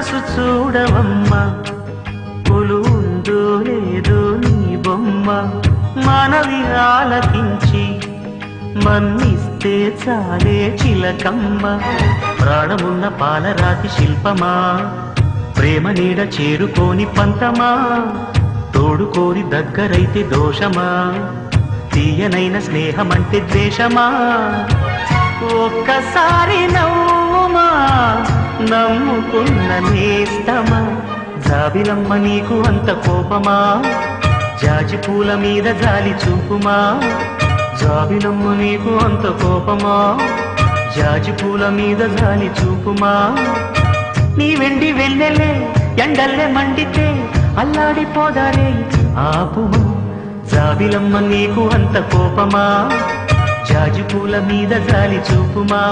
మనసు చూడవమ్మా కొలువుందో లేదో నీ బొమ్మ మనవి ఆలకించి మన్నిస్తే చాలే చిలకమ్మ ప్రాణమున్న పాలరాతి శిల్పమా ప్రేమ నీడ చేరుకోని పంతమా తోడుకోరి దగ్గరైతే దోషమా తీయనైన స్నేహమంటే ద్వేషమా ఒక్కసారి నవ్వుమా నమ్ముకున్న నేస్తమా జాబిలమ్మ నీకు అంత కోపమా జాజి పూల మీద జాలి చూపుమా జాబిలమ్మ నీకు అంత కోపమా జాజి పూల మీద జాలి చూపుమా నీ వెండి వెన్నెలే ఎండల్లే మండితే అల్లాడిపోదారే ఆపుమా జాబిలమ్మ నీకు అంత కోపమా జాజి పూల మీద జాలి చూపుమా